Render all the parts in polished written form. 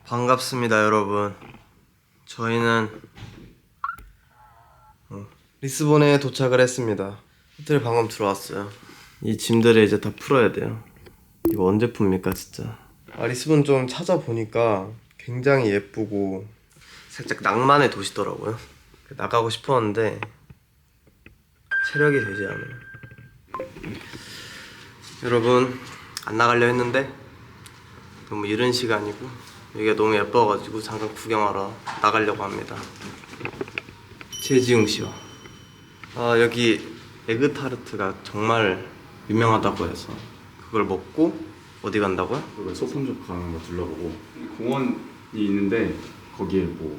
반갑습니다 여러분. 저희는 리스본에 도착을 했습니다. 호텔 방금 들어왔어요. 이 짐들을 이제 다 풀어야 돼요. 이거 언제 풉니까 진짜. 리스본 좀 찾아보니까 굉장히 예쁘고 살짝 낭만의 도시더라고요. 나가고 싶었는데 체력이 되지 않아요. 여러분, 안 나가려 했는데 너무 이른 시간이고 여기가 너무 예뻐가지고 잠깐 구경하러 나가려고 합니다. 최지웅 씨와 여기 에그타르트가 정말 유명하다고 해서 그걸 먹고 어디 간다고요? 그걸 소품샵 가는 거 둘러보고 공원이 있는데 거기에 뭐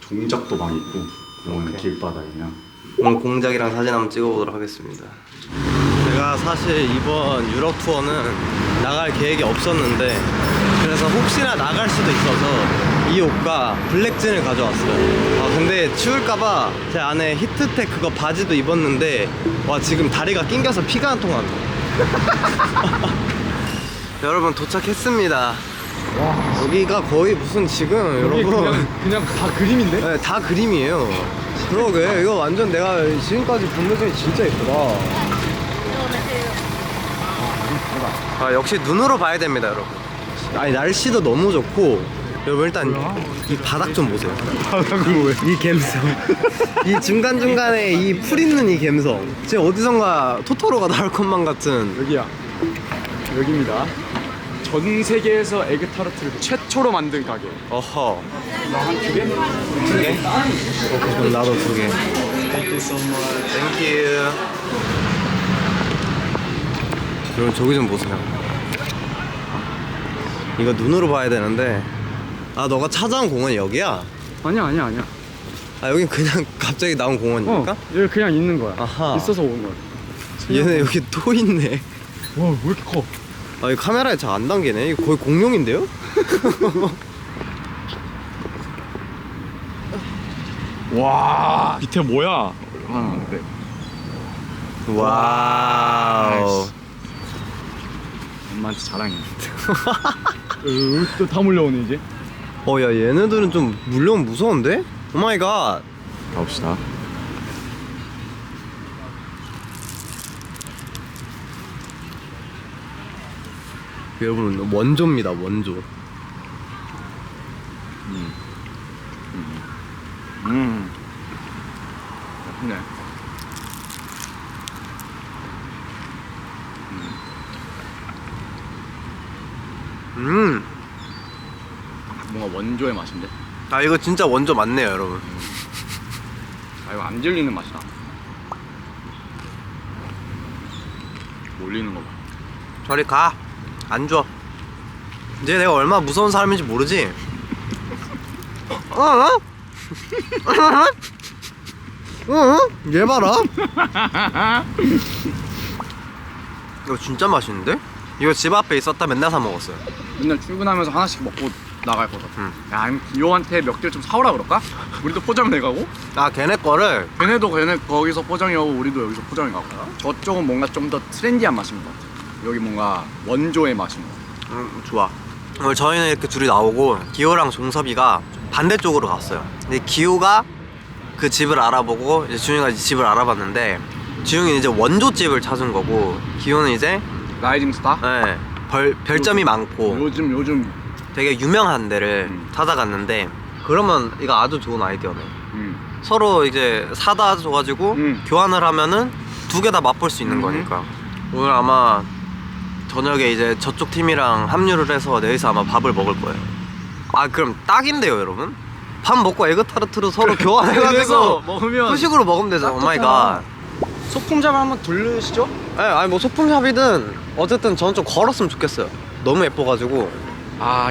종작도 많이 있고 공원 오케이. 길바닥이랑 오늘 공작이랑 사진 한번 찍어보도록 하겠습니다. 제가 사실 이번 유럽 투어는 나갈 계획이 없었는데 그래서 혹시나 나갈 수도 있어서 이 옷과 블랙진을 가져왔어요. 근데 추울까봐 제 안에 히트텍 그거 바지도 입었는데 와 지금 다리가 낑겨서 피가 한 통 안 나. 여러분 도착했습니다. 와 여기가 거의 무슨 지금 여러분 그냥 다 그림인데? 네, 다 그림이에요. 그러게 이거 완전 내가 지금까지 본 것 중에 진짜 예쁘다. 역시 눈으로 봐야 됩니다 여러분. 아니 날씨도 너무 좋고 여러분 일단 이 바닥 좀 보세요. 바닥은 왜? 이 감성 이 중간중간에 이 풀 있는 이 감성 제 어디선가 토토로가 나올 것만 같은. 여기야. 여기입니다. 전 세계에서 에그타르트를 최초로 만든 가게. 어허 한 두 개? 두 개? 그럼 나도 두 개. Thank you so much. Thank you. 여러분 저기 좀 보세요. 이거 눈으로 봐야 되는데 너가 찾아온 공원이 여기야? 아니야. 여긴 그냥 갑자기 나온 공원입니까? 여기 그냥 있는 거야. 아하. 있어서 온 거야. 얘네 여기 또 있네. 와, 왜 이렇게 커? 이 카메라에 잘 안 담기네. 이거 거의 공룡인데요? 와, 밑에 뭐야? 네. 와우. 엄마한테 자랑해. 또 다 몰려오네 이제. 야 얘네들은 좀 물려면 무서운데? 오마이갓. 가봅시다. 여러분 원조입니다 원조. 예쁘네. 뭔가 원조의 맛인데? 이거 진짜 원조 맞네요 여러분. 이거 안 질리는 맛이다. 몰리는 거 봐. 저리 가. 안 줘. 이제 내가 얼마나 무서운 사람인지 모르지? 얘 봐라. 이거 진짜 맛있는데? 이거 집 앞에 있었다 맨날 사 먹었어요. 맨날 출근하면서 하나씩 먹고 나갈 것 같아. 야, 아니면 기호한테 몇 개를 좀 사오라 그럴까? 우리도 포장을 해가고 걔네 거를 걔네도 걔네 거기서 포장해오고 우리도 여기서 포장해가고. 저쪽은 뭔가 좀 더 트렌디한 맛인 것 같아. 여기 뭔가 원조의 맛인 것 같아. 좋아. 오늘 저희는 이렇게 둘이 나오고 기호랑 종섭이가 반대쪽으로 갔어요. 근데 기호가 그 집을 알아보고 이제 준이가 이제 집을 알아봤는데 준이는 이제 원조 집을 찾은 거고 기호는 이제 라이징 스타? 별점이 많고 요즘 되게 유명한 데를 찾아갔는데 그러면 이거 아주 좋은 아이디어네. 서로 이제 사다 줘가지고 교환을 하면은 두 개 다 맛볼 수 있는 거니까. 오늘 아마 저녁에 이제 저쪽 팀이랑 합류를 해서 내일서 아마 밥을 먹을 거예요. 그럼 딱인데요 여러분? 밥 먹고 에그타르트로 서로 교환해가지고 먹으면 후식으로 먹으면 되죠. 오마이갓. 소품샵을 한번 돌르시죠? 뭐 소품샵이든 어쨌든 저는 좀 걸었으면 좋겠어요. 너무 예뻐가지고.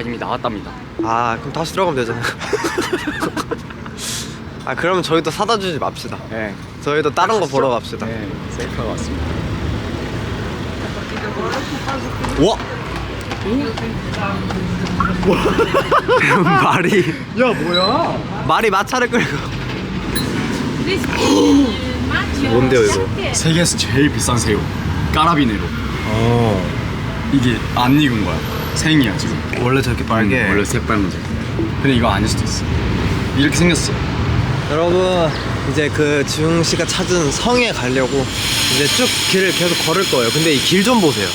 이미 나왔답니다. 그럼 다시 들어가면 되잖아요. 그러면 저희도 사다 주지 맙시다. 네. 저희도 다른 거 보러 갑시다. 네, 셀카가 왔습니다. 와! 말이 야, 뭐야? 말이 마차를 끌고. 뭔데요 이거? 세계에서 제일 비싼 새우 까라비네로. 이게 안 익은 거야. 생이야 지금. 원래 저렇게 빨개. 원래 새빨간색. 근데 이거 아닐 수도 있어. 이렇게 생겼어. 여러분 이제 그 지웅 씨가 찾은 성에 가려고 이제 쭉 길을 계속 걸을 거예요. 근데 이 길 좀 보세요.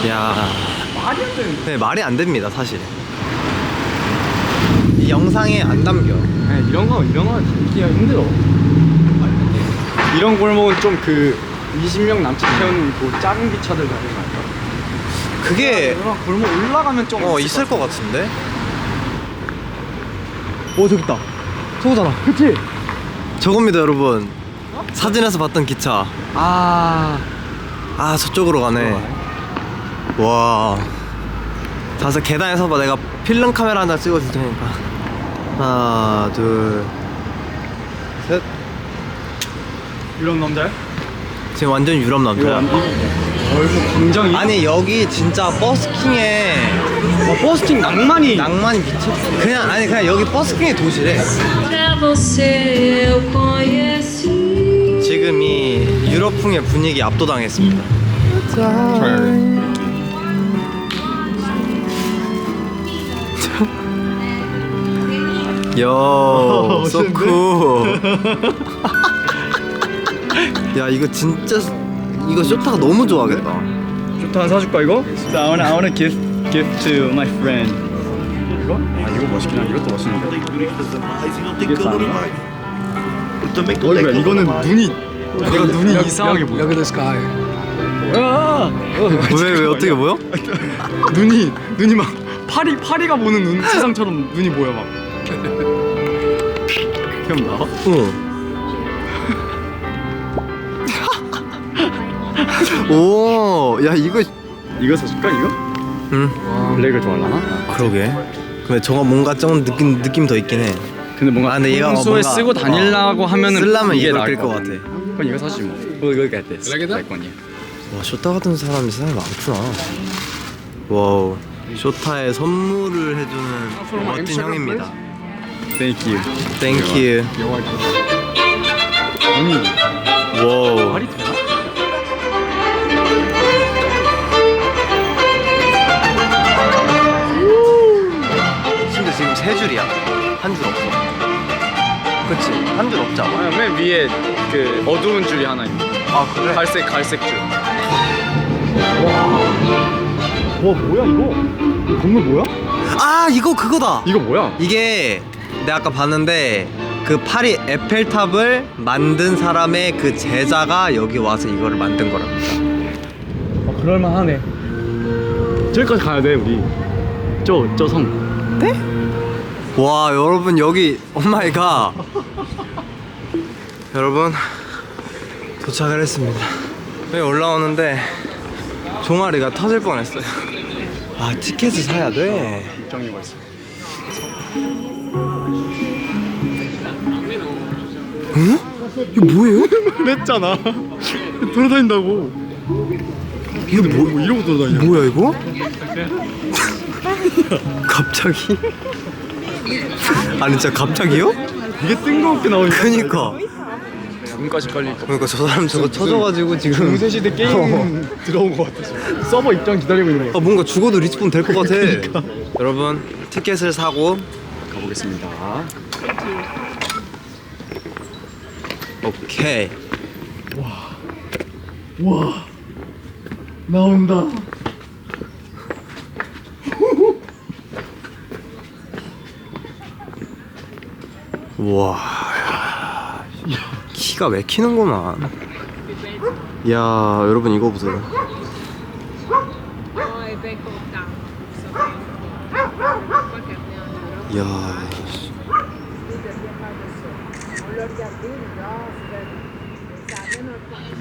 야, 말이 안 되는데. 네, 말이 안 됩니다 사실. 이 영상에 안 담겨. 네, 이런 거 담기가 힘들어. 이런 골목은 좀 그 20명 남짓 태우는 그 작은 기차들 다니는 거 아닐까? 그게 이런 골목 올라가면 좀 있을 것 같은데. 오 저기 있다. 저거잖아. 그치? 저겁니다 여러분. 사진에서 봤던 기차. 아 저쪽으로 가네. 와. 자서 계단에서 봐. 내가 필름 카메라 하나 찍어줄 테니까. 하나, 둘, 셋. 이런 남자야? 지금 완전 유럽 남자야. 얼굴 굉장히 아니 여기 진짜 버스킹에 버스팅 낭만이 미쳤어. 그냥 여기 버스킹의 도시래. Pra você eu conheci. 지금 이 유럽풍의 분위기 압도당했습니다. 요, so cool. 야 이거 진짜 이거 쇼타가 너무 좋아하겠다. 좋다 하나 사줄까 이거? I wanna give to my friend. 이거? 아 이거 멋있긴 하. 이것도 멋있는데. 이게 싸는가? 어이구야 이거는 눈이 이상하게 보여. Look at the sky. 왜 어떻게 보여? 눈이 막 파리가 보는 눈 세상처럼 눈이 보여 막. 귀엽나? 오, 야 이거 이거 사줄까 이거? 응. 블랙을 좋아하려나? 그러게. 근데 저거 뭔가 좀 느낌 더 있긴 해. 근데 뭔가 근데 얘가 평소에 뭔가 쓰고 다니려고 하면은 쓰려면 이게 이걸 나을 낄것 것 같아. 그럼 이거 사지 뭐. 이거 get this. Like that? 내 거니. 와 쇼타 같은 사람이 세상에 많구나. 와우. 쇼타에 선물을 해주는 멋진 형입니다. Thank you. 땡큐. 아니 와우. 말이 되나? 근데 지금 세 줄이야. 한 줄 없어. 그치? 한 줄 없잖아. 아니, 맨 위에 그 어두운 줄이 하나 있네. 아 그래? 갈색 줄. 와 뭐야 이거? 이 건물 뭐야? 아 이거 그거다. 이거 뭐야? 이게 내가 아까 봤는데 그 파리 에펠탑을 만든 사람의 그 제자가 여기 와서 이거를 만든 거랍니다. 그럴만하네. 저기까지 가야 돼 우리. 저 성. 네? 와 여러분 여기 오마이갓. 여러분 도착을 했습니다. 여기 올라오는데 종아리가 터질 뻔했어요. 아 티켓을 사야 돼. 입장료가 있어. 응? 이거 뭐예요? 냈잖아. 돌아다닌다고. 이거 뭐 이러고 돌아다니냐? 뭐야 이거? 갑자기? 아니 진짜 갑자기요? 이게 뜬금없게 나오니까. 그니까. 눈까지 깔릴 거. 그러니까 저 사람 저거 쳐져가지고 지금 중세시대 게임 들어온 것 같아. 지금. 서버 입장 기다리고 있는 거. 아 뭔가 죽어도 리스폰 될 것 같아. 여러분 티켓을 사고 가보겠습니다. 오케이. 와 나온다. 우와. 키가 막히는구만. 야 여러분 이거 보세요. 야.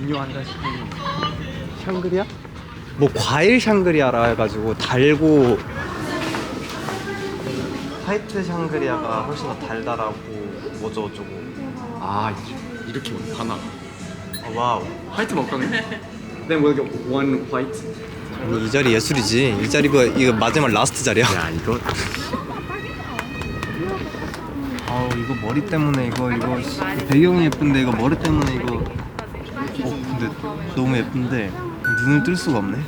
인류한다 싶은. 샹그리아? 뭐 과일 샹그리아라 해가지고 달고 화이트 샹그리아가 훨씬 더 달달하고 뭐죠 어쩌고. 아 이렇게 하나. 와우. 화이트 먹거든. Then we'll get one white. 아니, 이 자리 예술이지. 이 자리가 이거 마지막 라스트 자리야. 야 이거. 아우 이거 머리 때문에 이거 배경이 예쁜데 이거 머리 때문에 이거. 근데 너무 예쁜데 눈을 뜰 수가 없네.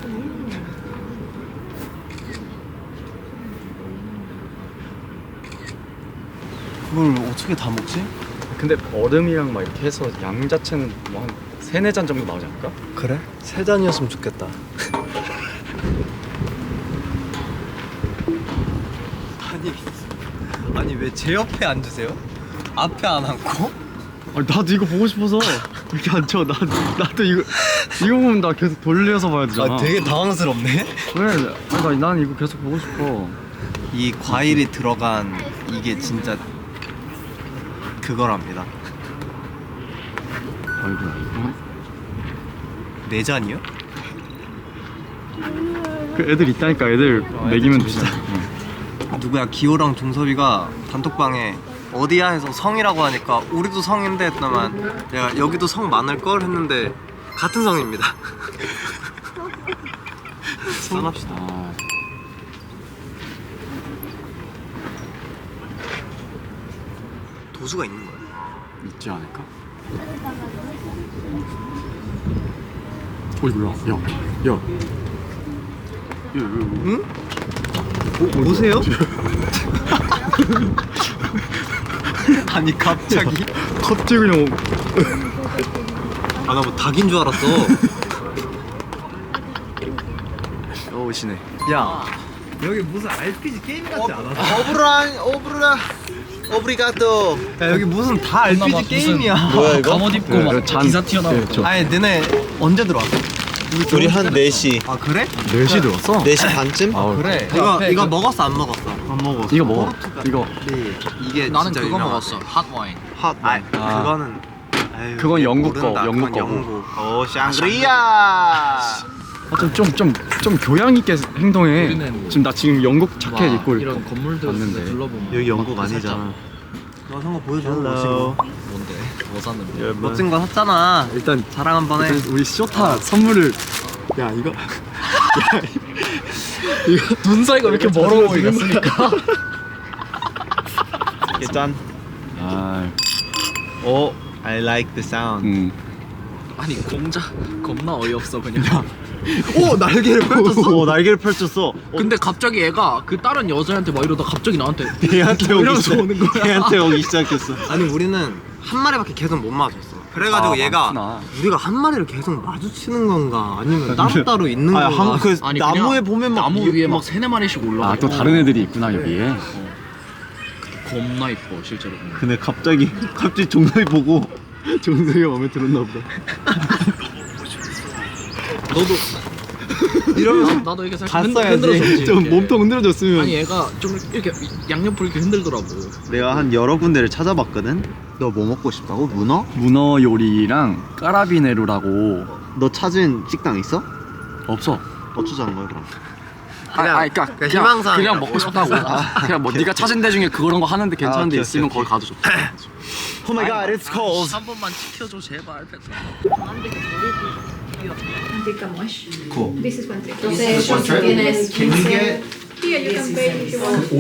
그걸 어떻게 다 먹지? 근데 얼음이랑 막 이렇게 해서 양 자체는 뭐 한 3-4잔 정도 나오지 않을까? 그래? 3잔이었으면 좋겠다. 아니 왜 제 옆에 앉으세요? 앞에 안 앉고? 아니 나도 이거 보고 싶어서 이렇게 앉혀. 나도 이거 보면 나 계속 돌려서 봐야 되잖아. 아 되게 당황스럽네. 왜? 아니 난 이거 계속 보고 싶어. 이 과일이 들어간 이게 진짜 그거랍니다. 아이고야 이거. 4잔이요? 그 애들 있다니까. 애들 먹이면 되잖아. 누구야 기호랑 종섭이가 단톡방에 어디야 해서 성이라고 하니까 우리도 성인데 했더만 내가 여기도 성 많을걸 했는데 같은 성입니다. 산합시다. 아, 도수가 있는 거야? 있지 않을까? 어이구야. 야. 응? 보세요? 아니 갑자기 그냥 아 나 뭐 닭인 줄 알았어. 오시네. 야 여기 무슨 RPG 게임 같지 않아? 오브리가토. 야 여기 무슨 다 RPG 게임이야. 뭐야 이거? 갑옷 입고 막 기사 튀어나오고. 아니 너네 언제 들어왔어? 우리 한 4시 아 그래? 4시 들었어? 4시 반쯤? 아, 그래. 앞에 이거 그- 먹었어 안 먹었어? 안 먹었어. 이거 먹어. 이거 이게 나는 진짜 그거 유명하지. 먹었어. 핫 와인. 핫. 그거는 아유, 그건 영국 거, 모른다. 영국 그건 거고. 오 샹그리아. 좀 교양 있게 행동해. 우리는 지금 나 지금 영국 자켓 와, 입고 이런 건물들 왔는데. 둘러보면 여기 영국 막 아니잖아. 너 산 거 보여줘. 헬로. 뭔데? 뭐 샀는데? 멋진 거 샀잖아. 일단 자랑 한번 해. 우리 쇼타 선물을. 야 이거 눈 사이가 왜 이렇게 멀어 보이겠습니까? 짠. 아, 오, I like the sound. 아니 공자 겁나 어이없어 그냥. 오 날개를 펼쳤어. 오 날개를 펼쳤어. 근데 갑자기 애가 그 다른 여자한테 막 이러다 갑자기 나한테 얘한테 오기 이러면서 오는 거야. 시작. 얘한테 오기 시작했어. 아니 우리는 한 마리밖에 계속 못 맞았어. 그래가지고 아, 얘가 많구나. 우리가 한 마리를 계속 마주치는 건가 아니면 따로따로 있는 아, 건가? 그 아니 나무에 그냥 보면 막 나무 위에 막 3-4마리씩 올라가. 아 또 다른 애들이 있구나 여기에. 겁나 이뻐 실제로. 근데 갑자기 종섭이 보고 종섭이가 마음에 들었나 보다. 너도 이러면서 나도 이렇게 살짝 갔어야지. 흔들어줬지. 좀 이렇게. 몸통 흔들어줬으면. 아니 얘가 좀 이렇게 양옆으로 이렇게 흔들더라고. 내가 한 여러 군데를 찾아봤거든. 너 뭐 먹고 싶다고? 문어? 문어 요리랑 까라비네루라고 너 찾은 식당 있어? 없어. 어쩌자는 거야 그럼? 그러니까 희망사항이라고. 그냥 먹고 싶다고. 그냥 뭐 네가 찾은 데 중에 그런 거 하는데 괜찮은 데 오케이, 있으면 오케이, 거기 가도 좋다. Oh my god, it's cold. 한 번만 지켜줘 제발. Cool. This is one trip. Entonces, tienes 15. Yeah, you can pay if you want.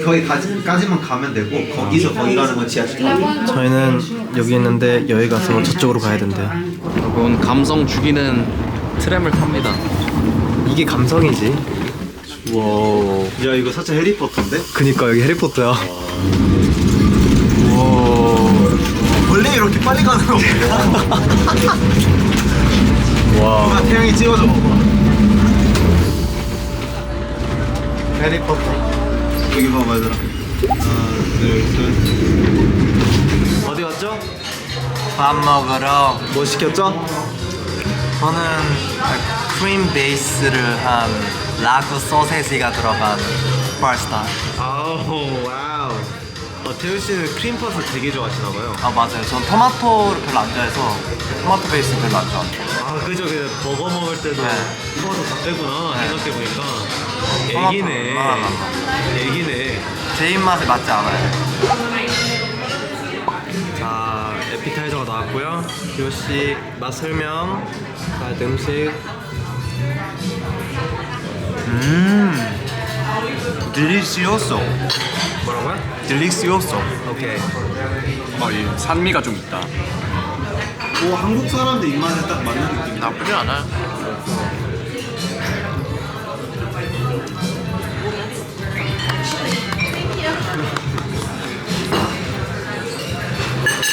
거기까지만 가면 되고 거기서 거기 가는 건 지하철. 저희는 여기 있는데 여기 가서 저쪽으로 가야 된대요. 여러분 감성 죽이는 트램을 탑니다. 이게 감성이지. 와우. 야 이거 살짝 해리포터인데? 그니까 여기 해리포터야. 원래 이렇게 빨리 가는 거 와. 태양이 찍어줘 봐봐. 해리포터. 여기 봐봐 얘들아. 하나 둘 셋. 어디 갔죠? 밥 먹으러. 뭐 시켰죠? 저는 크림 베이스를 한 라구 소세지가 들어간 파스타. 아우 와우. 태우 씨는 크림 파스타 되게 좋아하시나 봐요. 아 맞아요. 전 토마토를 별로 안 좋아해서 토마토 베이스 별로 안 좋아해요. 아 그죠 그 버거 먹을 때도 네. 토마토 다 빼구나 네. 생각해 보니까. 토마토 애기네. 얼마나 많아. 애기네. 제 입맛에 맞지 않아요. 자 에피타이저가 나왔고요. 기호 씨 맛 설명. 자 음식. 딜리시오소. 뭐라고요? 딜리시오소. 오케이. 이 산미가 좀 있다. 오 한국 사람들 입맛에 딱 맞는 느낌. 나쁘지 않아.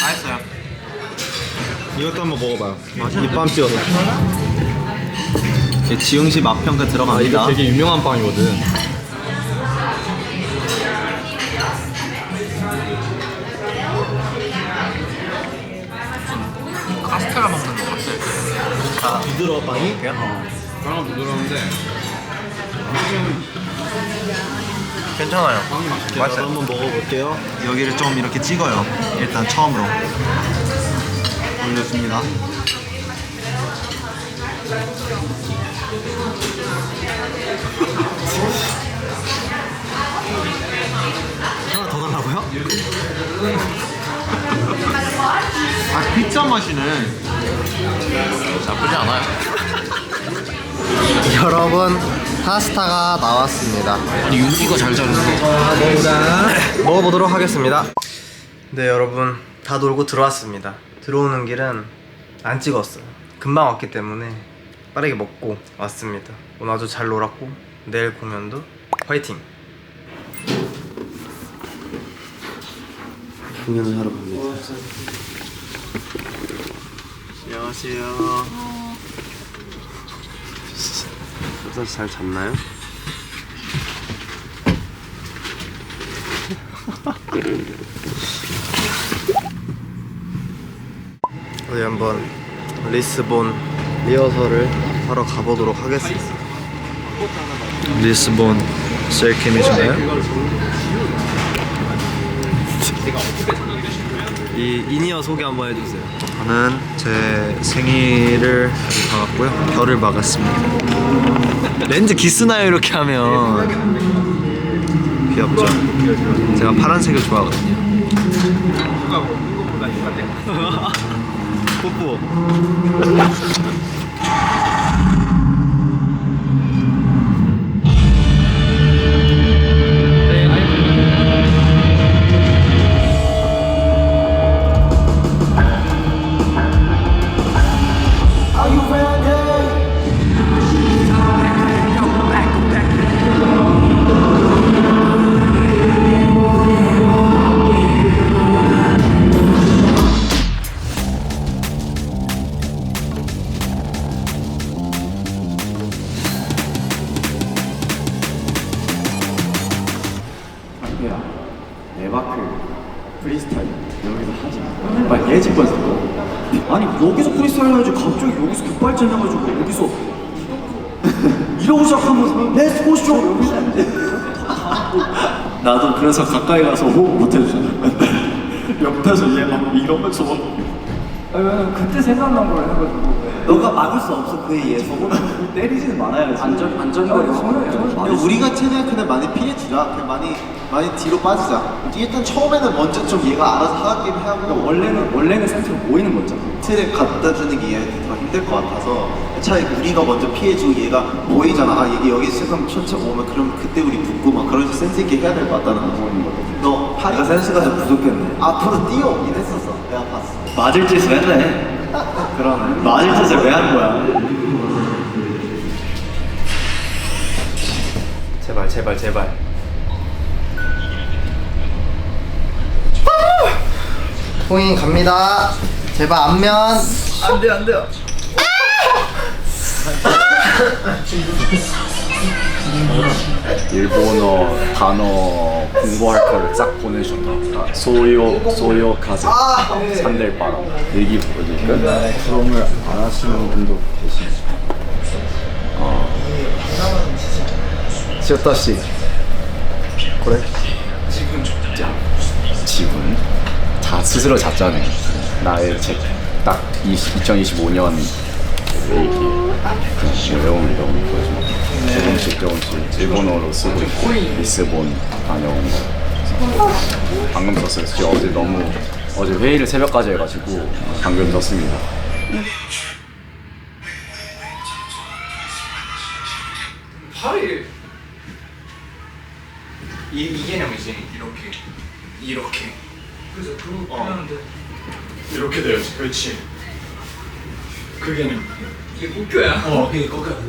맛있어요. 이것도 한번 먹어봐요. 립밤 찍어서. 지웅씨 맛평가 이거 들어갑니다. 되게 유명한 빵이거든. 카스테라 먹는 거 같아. 부드러워 빵이? 빵은 부드러운데 괜찮아요. 저도 한번 먹어볼게요. 여기를 좀 이렇게 찍어요. 일단 처음으로 올려줍니다. 하나 더 달라고요? 아 피자 맛이네. 나쁘지 않아요. 여러분 파스타가 나왔습니다. 아니 윤기가 잘 자르네. 먹어보도록 하겠습니다. 네 여러분 다 놀고 들어왔습니다. 들어오는 길은 안 찍었어요. 금방 왔기 때문에 빠르게 먹고 왔습니다. 오늘 아주 잘 놀았고 내일 공연도 화이팅! 공연을 하러 갑니다. 안녕하세요. 진짜 잘 잤나요? 어디 한번 리스본 리허설을 하러 가보도록 하겠습니다. 리스본 셀캠이신가요? 이 이니어 소개 한번 해주세요. 저는 제 생일을 아주 반갑고요. 별을 막았습니다. 렌즈 기스나요 이렇게 하면. 귀엽죠? 제가 파란색을 좋아하거든요. 뽀뽀. 에바크 프리스타일 여기서 하지 마. 예측 뻔했어. 아니 여기서 프리스타일 해야지 갑자기 여기서 급발진 해가지고 여기서 이러고 시작하면 렛츠 고쇼 여기서 나도 그래서 가까이 가서 호흡 못 해주잖아. 옆에서 얘 막 이러면서 그때 생각난 걸 해가지고 너가 막을 수 없어 그에 의해서 때리지는 말아야지. 안전거리 우리가 최대한 그냥 많이 피해주자. 그냥 많이 뒤로 빠지자. 일단 처음에는 먼저 좀 얘가 알아서 하긴 하고 원래는 상태가 보이는 거잖아. 틀에 갖다 주는 게 얘한테 더 힘들 것 같아서 차라리 우리가 먼저 피해주고 얘가 보이잖아. 아 얘가 여기 세상 천천히 오면 그럼 그때 우리 붙고 막 그런 센스 있게 해야 될 것 같다는 거거든. 너 팔이 센스가 좀 부족했네. 앞으로 뛰어오긴 했었어. 내가 봤어. 맞을 짓을 했네. 그러네. 맞을 짓을 왜 한 거야? 제발 포인 갑니다. 제발 앞면. 안 돼요. 일본어 단어 공부할 거를 싹 보내준다. 소요 카세 산들바람 일기 보니까 그럼을 안 하시는 분도 계시죠. 시오타 씨. 그래? 지분 다 스스로 잤잖아요. 나의 딱 2025년 얘기 외우는 거 보여주면 조금씩 일본어로 쓰고 있고 리스본 다녀온 거 방금 썼어요. 지금 어제 회의를 새벽까지 해가지고 방금 썼습니다. 이 개념이지. 이렇게. 그래서 그거 하는데 이렇게 돼야지. 그렇지. 그 개념. 이게 목표야. 이게 꺾여야 돼.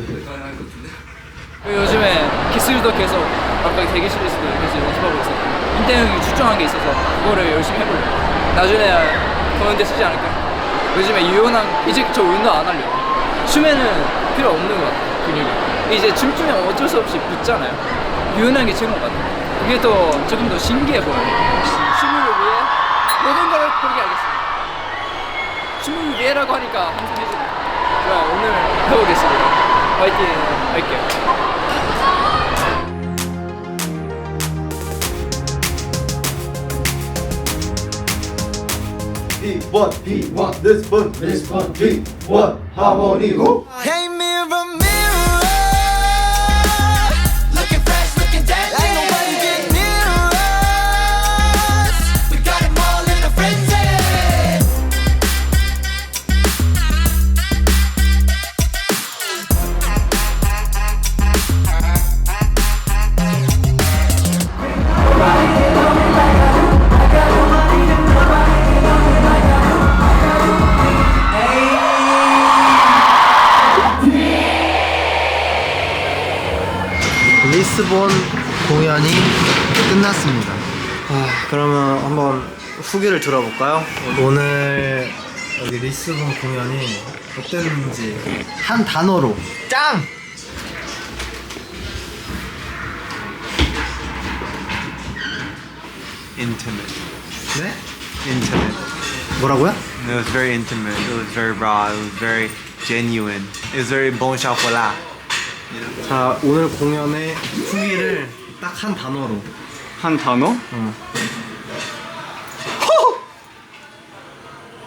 요즘에 기술도 계속 갑자기 대기실에서도 계속 연습하고 있어요. 인태 형이 추천한 게 있어서 그거를 열심히 해보려고. 나중에 보는 데 쓰지 않을까요? 요즘에 유연한 이제 저 운동 안 하려고. 춤에는 필요 없는 것 같아요. 근육이 이제 춤추면 어쩔 수 없이 붙잖아요. 유연한 게 최고인 것 같아요. 그게 더 조금 더 신기해 보여요. 춤을 위해 모든 걸 포기하겠습니다. 춤을 위해라고 하니까 항상 해주네요. 좋아요. 오늘 해보겠습니다. 파이팅 할게요. B1 this one B1 하모니고 Hey mirror, mirror, looking fresh, looking dead. Ain't nobody get near us. We got them all in a frenzy. 리스본 공연이 끝났습니다. 그러면 한번 후기를 들어볼까요? 오늘 여기 리스본 공연이 어땠는지 한 단어로 짱! Intimate. 네? Intimate. 뭐라고요? It was very intimate. It was very raw. It was very genuine. It was very bon chocolat. 자, 오늘 공연의 후기를 딱 한 단어로. 한 단어?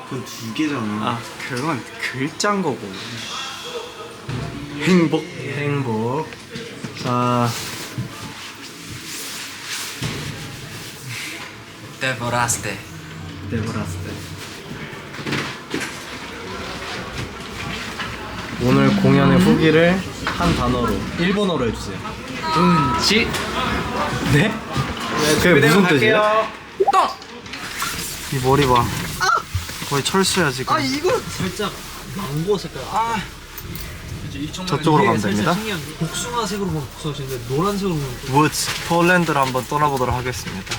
그건 두 개잖아. 아, 그건 글자인 거고. 행복. 행복. 자, 데보라스테. 데브라스테. 오늘 공연의 후기를 한 단어로 일본어로 해주세요. 운치. 네? 그게 무슨 뜻이에요? 이 머리 봐. 거의 철수야 지금. 이거 살짝 망고 색깔. 저쪽으로 가면 됩니다. 복숭아색으로 보면 복숭아색인데 노란색으로 보면 또 우츠 폴란드로 한번 떠나보도록 하겠습니다.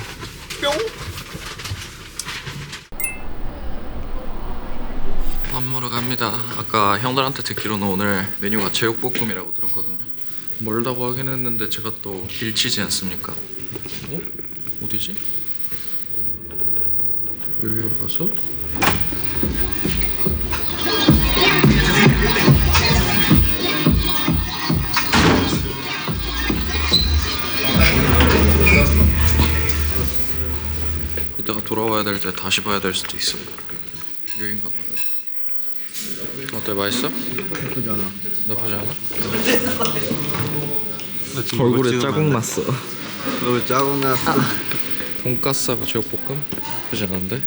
밥 먹으러 갑니다. 아까 형들한테 듣기로는 오늘 메뉴가 제육볶음이라고 들었거든요. 멀다고 하긴 했는데 제가 또 길치지 않습니까? 어? 어디지? 여기로 가서 이따가 돌아와야 될 때 다시 봐야 될 수도 있어요. 여긴가 봐요. 어때, 맛있어? 나쁘지 않아. 나쁘지 않아? 얼굴에 자국 났어. 너 짜고 났어. 돈가스하고 제육볶음? 나쁘지 않은데?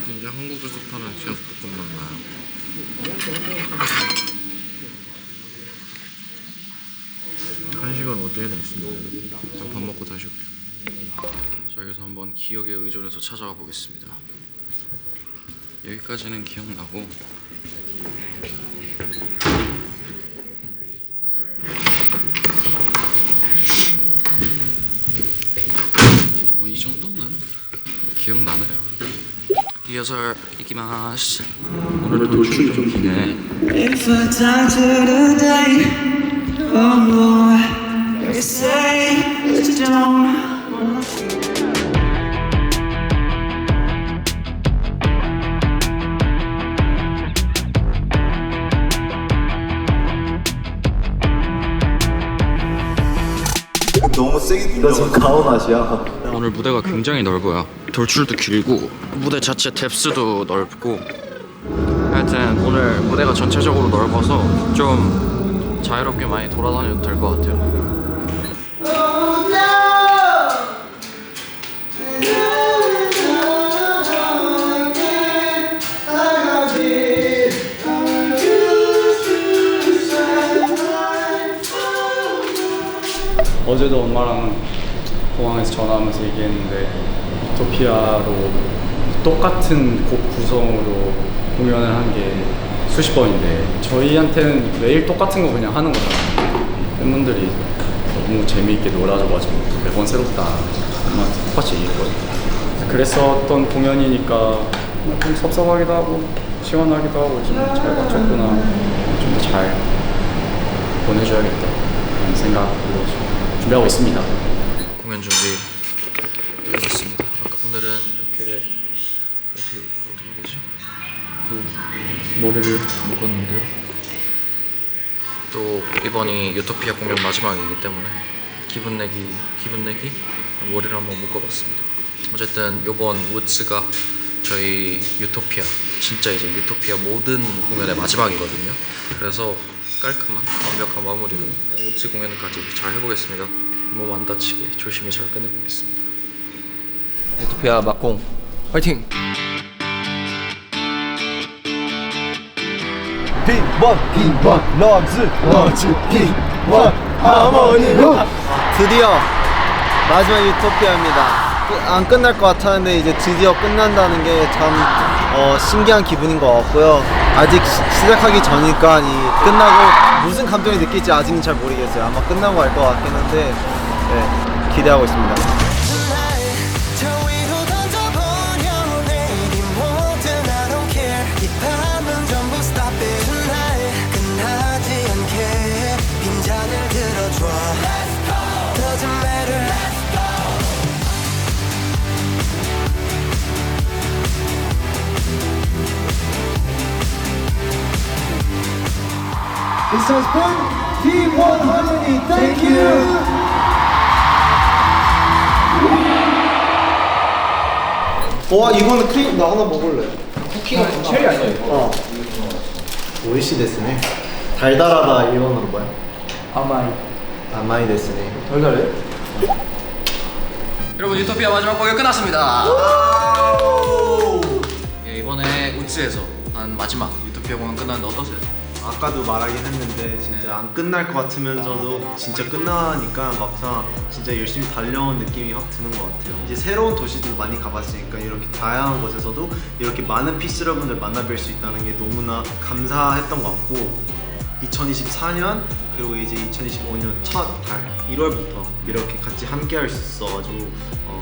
이제 한국에서 파는 제육볶음만 나요. 한식은 어디에나 있습니다. 일단 밥 먹고 다시 올게요. 자, 여기서 한번 기억에 의존해서 찾아와 보겠습니다. 여기까지는 기억나고 뭐 이 정도는 기억나네요. 이어서 이기마스. 오늘 돌출이 좀 기네. If I die today, oh Lord, you say that you don't. 너무 세게 너 지금 가오 맛이야. 오늘 무대가 굉장히 넓어요. 돌출도 길고 무대 자체 뎁스도 넓고 하여튼 오늘 무대가 전체적으로 넓어서 좀 자유롭게 많이 돌아다녀도 될 것 같아요. 어제도 엄마랑 공항에서 전화하면서 얘기했는데 유토피아로 똑같은 곡 구성으로 공연을 한 게 수십 번인데 저희한테는 매일 똑같은 거 그냥 하는 거잖아요. 팬분들이 너무 재미있게 놀아줘가지고 매번 새롭다 엄마한테 똑같이 얘기했거든요. 그랬었던 공연이니까 좀 섭섭하기도 하고 시원하기도 하고 좀 잘 맞췄구나, 좀 더 잘 보내줘야겠다 그런 생각으로 준비하고 있습니다. 공연 준비 해봤습니다. 아까 오늘은 이렇게 어떻게 되지? 머리를 묶었는데요. 또 이번이 유토피아 공연 마지막이기 때문에 기분 내기 머리를 한번 묶어봤습니다. 어쨌든 이번 우츠가 저희 유토피아, 진짜 이제 유토피아 모든 공연의 마지막이거든요. 그래서 깔끔한 완벽한 마무리로 우츠 공연까지 잘 해보겠습니다. 몸 안 다치게 조심히 잘 끝내보겠습니다. 유토피아 막공 화이팅! P1 러즈 P1 하모니. 드디어 마지막 유토피아입니다. 안 끝날 것 같았는데 이제 드디어 끝난다는 게 참 신기한 기분인 것 같고요. 아직 시작하기 전이니까 이 끝나고 무슨 감정이 느낄지 아직은 잘 모르겠어요. 아마 끝나고 알 것 같긴 한데 네, 기대하고 있습니다. This has been P1 Harmony. Thank you. 와 이거는 크림 나 하나 먹을래. 쿠키가 체리 아니야 이거? 오이시 데스네. 달달하다 이거는 뭐야? 아마이 데스네. 달달해? 여러분 유토피아 마지막 공연 끝났습니다. 예, 이번에 우츠에서 한 마지막 유토피아 공연 끝났는데 어떠세요? 아까도 말하긴 했는데 진짜 안 끝날 것 같으면서도 진짜 끝나니까 막상 진짜 열심히 달려온 느낌이 확 드는 것 같아요. 이제 새로운 도시들 많이 가봤으니까 이렇게 다양한 곳에서도 이렇게 많은 피스 여러분들 만나뵐 수 있다는 게 너무나 감사했던 것 같고 2024년 그리고 이제 2025년 첫 달 1월부터 이렇게 같이 함께 할 수 있어가지고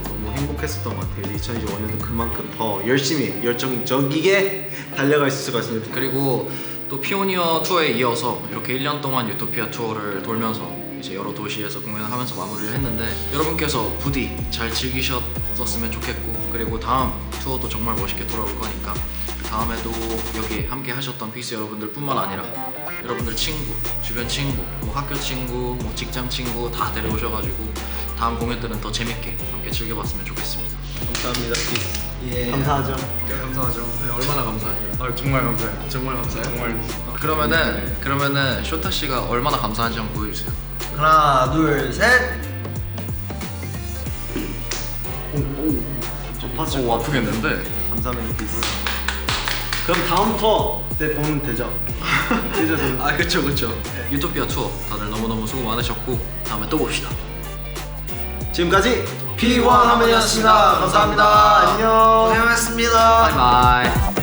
너무 행복했었던 것 같아요. 2025년도 그만큼 더 열심히 열정적이게 달려갈 수가 있습니다. 그리고 또 피오니어 투어에 이어서 이렇게 1년 동안 유토피아 투어를 돌면서 이제 여러 도시에서 공연하면서 마무리를 했는데 여러분께서 부디 잘 즐기셨으면 좋겠고 그리고 다음 투어도 정말 멋있게 돌아올 거니까 다음에도 여기 함께 하셨던 피스 여러분들 뿐만 아니라 여러분들 친구, 주변 친구, 뭐 학교 친구, 뭐 직장 친구 다 데려오셔가지고 다음 공연들은 더 재밌게 함께 즐겨봤으면 좋겠습니다. 감사합니다. 피스. 예. 감사하죠. 감사하죠. 네, 얼마나 감사해요? 정말 감사해요. 정말 감사해요. 정말. 그러면은 쇼타 씨가 얼마나 감사한지 한번 보여주세요. 하나 둘 셋. 오 아프겠는데. 감사합니다. 피스. 그럼 다음 투어 때 보면 되죠? 아 그쵸. 유토피아 투어 다들 너무너무 수고 많으셨고 다음에 또 봅시다. 지금까지 P1 하모니였습니다. 감사합니다. 안녕. 고생하셨습니다. 바이바이.